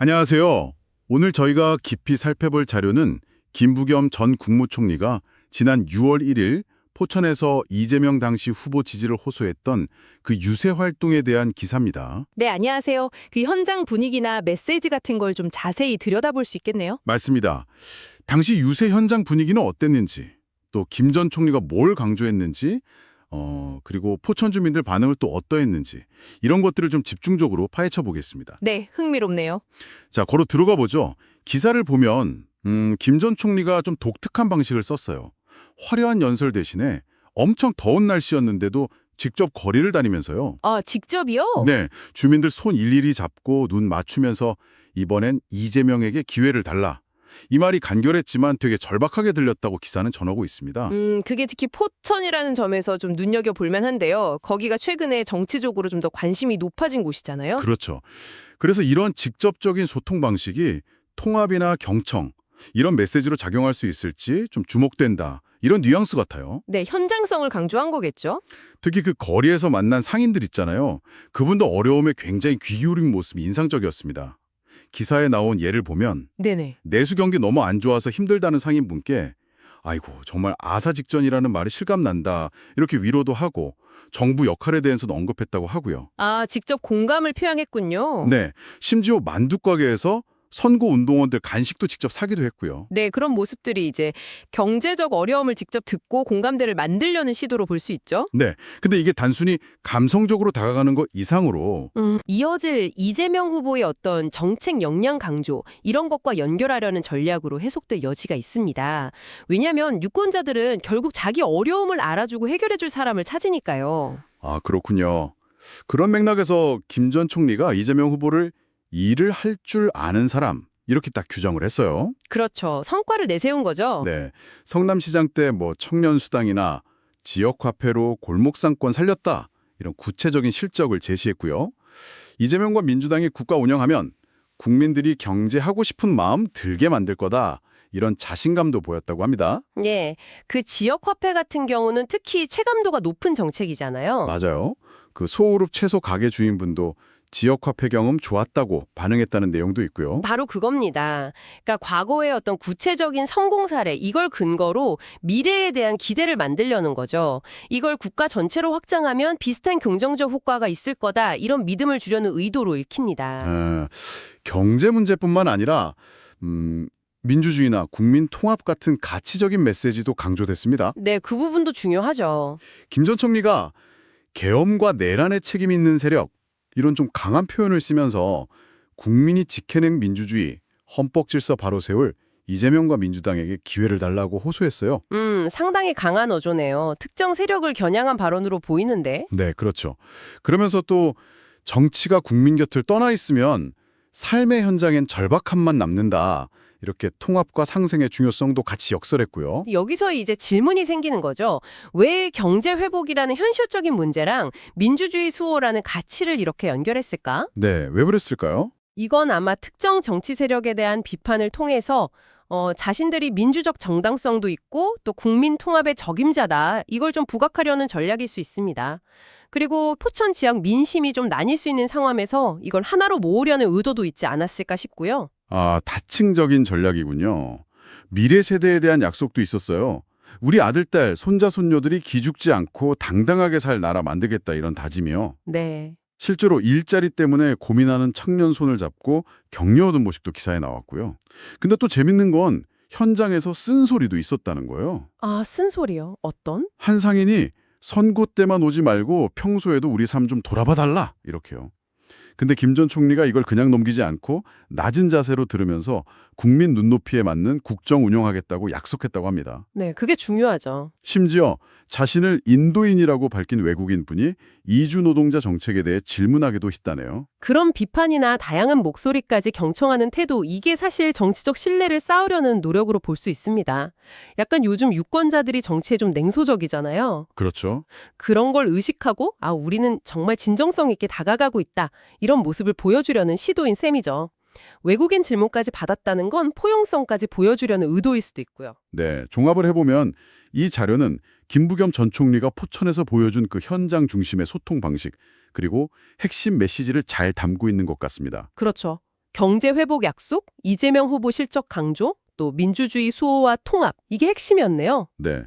안녕하세요. 오늘 저희가 깊이 살펴볼 자료는 김부겸 전 국무총리가 지난 6월 1일 포천에서 이재명 당시 후보 지지를 호소했던 그 유세 활동에 대한 기사입니다. 네, 안녕하세요. 그 현장 분위기나 메시지 같은 걸 좀 자세히 들여다볼 수 있겠네요. 맞습니다. 당시 유세 현장 분위기는 어땠는지, 또 김 전 총리가 뭘 강조했는지, 그리고 포천 주민들 반응을 또 어떠했는지 이런 것들을 좀 집중적으로 파헤쳐 보겠습니다. 네, 흥미롭네요. 자, 거로 들어가 보죠. 기사를 보면 김 전 총리가 좀 독특한 방식을 썼어요. 화려한 연설 대신에 엄청 더운 날씨였는데도 직접 거리를 다니면서요. 아, 직접이요? 네, 주민들 손 일일이 잡고 눈 맞추면서 이번엔 이재명에게 기회를 달라. 이 말이 간결했지만 되게 절박하게 들렸다고 기사는 전하고 있습니다. 그게 특히 포천이라는 점에서 좀 눈여겨볼 만한데요. 거기가 최근에 정치적으로 좀 더 관심이 높아진 곳이잖아요. 그렇죠. 그래서 이런 직접적인 소통 방식이 통합이나 경청, 이런 메시지로 작용할 수 있을지 좀 주목된다. 이런 뉘앙스 같아요. 네, 현장성을 강조한 거겠죠? 특히 그 거리에서 만난 상인들 있잖아요. 그분도 어려움에 굉장히 귀 기울인 모습이 인상적이었습니다. 기사에 나온 예를 보면 네네. 내수 경기 너무 안 좋아서 힘들다는 상인분께 아이고 정말 아사 직전이라는 말이 실감난다 이렇게 위로도 하고 정부 역할에 대해서도 언급했다고 하고요. 아, 직접 공감을 표현했군요. 네, 심지어 만두 가게에서 선거 운동원들 간식도 직접 사기도 했고요. 네, 그런 모습들이 이제 경제적 어려움을 직접 듣고 공감대를 만들려는 시도로 볼 수 있죠. 네, 근데 이게 단순히 감성적으로 다가가는 것 이상으로 이어질 이재명 후보의 어떤 정책 역량 강조 이런 것과 연결하려는 전략으로 해석될 여지가 있습니다. 왜냐하면 유권자들은 결국 자기 어려움을 알아주고 해결해줄 사람을 찾으니까요. 아, 그렇군요. 그런 맥락에서 김 전 총리가 이재명 후보를 일을 할 줄 아는 사람 이렇게 딱 규정을 했어요. 그렇죠. 성과를 내세운 거죠. 네, 성남시장 때 뭐 청년수당이나 지역화폐로 골목상권 살렸다 이런 구체적인 실적을 제시했고요. 이재명과 민주당이 국가 운영하면 국민들이 경제하고 싶은 마음 들게 만들 거다 이런 자신감도 보였다고 합니다. 예, 그 지역화폐 같은 경우는 특히 체감도가 높은 정책이잖아요. 맞아요. 그 소그룹 채소 가게 주인분도 지역화폐 경험 좋았다고 반응했다는 내용도 있고요. 바로 그겁니다. 그러니까 과거의 어떤 구체적인 성공 사례 이걸 근거로 미래에 대한 기대를 만들려는 거죠. 이걸 국가 전체로 확장하면 비슷한 긍정적 효과가 있을 거다 이런 믿음을 주려는 의도로 읽힙니다. 경제 문제뿐만 아니라 민주주의나 국민 통합 같은 가치적인 메시지도 강조됐습니다. 네, 그 부분도 중요하죠. 김 전 총리가 계엄과 내란에 책임 있는 세력 이런 좀 강한 표현을 쓰면서 국민이 지켜낸 민주주의, 헌법 질서 바로 세울 이재명과 민주당에게 기회를 달라고 호소했어요. 상당히 강한 어조네요. 특정 세력을 겨냥한 발언으로 보이는데. 네, 그렇죠. 그러면서 또 정치가 국민 곁을 떠나 있으면 삶의 현장엔 절박함만 남는다. 이렇게 통합과 상생의 중요성도 같이 역설했고요. 여기서 이제 질문이 생기는 거죠. 왜 경제 회복이라는 현실적인 문제랑 민주주의 수호라는 가치를 이렇게 연결했을까? 네, 왜 그랬을까요? 이건 아마 특정 정치 세력에 대한 비판을 통해서 자신들이 민주적 정당성도 있고 또 국민 통합의 적임자다. 이걸 좀 부각하려는 전략일 수 있습니다. 그리고 포천 지역 민심이 좀 나뉠 수 있는 상황에서 이걸 하나로 모으려는 의도도 있지 않았을까 싶고요. 아, 다층적인 전략이군요. 미래 세대에 대한 약속도 있었어요. 우리 아들, 딸, 손자, 손녀들이 기죽지 않고 당당하게 살 나라 만들겠다 이런 다짐이요. 네. 실제로 일자리 때문에 고민하는 청년 손을 잡고 격려 얻은 모습도 기사에 나왔고요. 근데 또 재밌는 건 현장에서 쓴소리도 있었다는 거예요. 아, 쓴소리요? 어떤? 한 상인이 선거 때만 오지 말고 평소에도 우리 삶 좀 돌아봐 달라 이렇게요. 근데 김 전 총리가 이걸 그냥 넘기지 않고 낮은 자세로 들으면서 국민 눈높이에 맞는 국정 운영하겠다고 약속했다고 합니다. 네, 그게 중요하죠. 심지어 자신을 인도인이라고 밝힌 외국인 분이 이주 노동자 정책에 대해 질문하기도 했다네요. 그런 비판이나 다양한 목소리까지 경청하는 태도, 이게 사실 정치적 신뢰를 쌓으려는 노력으로 볼 수 있습니다. 약간 요즘 유권자들이 정치에 좀 냉소적이잖아요. 그렇죠. 그런 걸 의식하고, 아, 우리는 정말 진정성 있게 다가가고 있다. 이런 모습을 보여주려는 시도인 셈이죠. 외국인 질문까지 받았다는 건 포용성까지 보여주려는 의도일 수도 있고요. 네, 종합을 해보면 이 자료는 김부겸 전 총리가 포천에서 보여준 그 현장 중심의 소통 방식 그리고 핵심 메시지를 잘 담고 있는 것 같습니다. 그렇죠. 경제 회복 약속, 이재명 후보 실적 강조, 또 민주주의 수호와 통합, 이게 핵심이었네요. 네.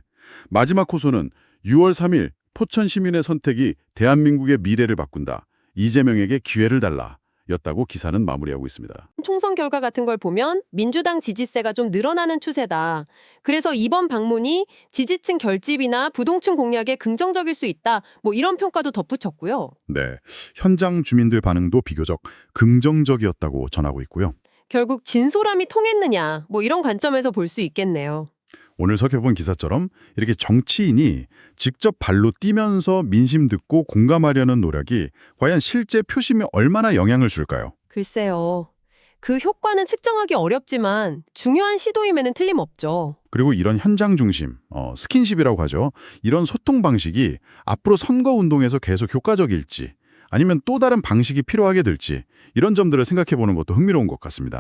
마지막 호소는 6월 3일 포천 시민의 선택이 대한민국의 미래를 바꾼다. 이재명에게 기회를 달라. 였다고 기사는 마무리하고 있습니다. 총선 결과 같은 걸 보면 민주당 지지세가 좀 늘어나는 추세다. 그래서 이번 방문이 지지층 결집이나 부동층 공략에 긍정적일 수 있다. 뭐 이런 평가도 덧붙였고요. 네. 현장 주민들 반응도 비교적 긍정적이었다고 전하고 있고요. 결국 진솔함이 통했느냐, 뭐 이런 관점에서 볼 수 있겠네요. 오늘 살펴본 기사처럼 이렇게 정치인이 직접 발로 뛰면서 민심 듣고 공감하려는 노력이 과연 실제 표심에 얼마나 영향을 줄까요? 글쎄요. 그 효과는 측정하기 어렵지만 중요한 시도임에는 틀림없죠. 그리고 이런 현장 중심, 스킨십이라고 하죠. 이런 소통 방식이 앞으로 선거운동에서 계속 효과적일지 아니면 또 다른 방식이 필요하게 될지 이런 점들을 생각해 보는 것도 흥미로운 것 같습니다.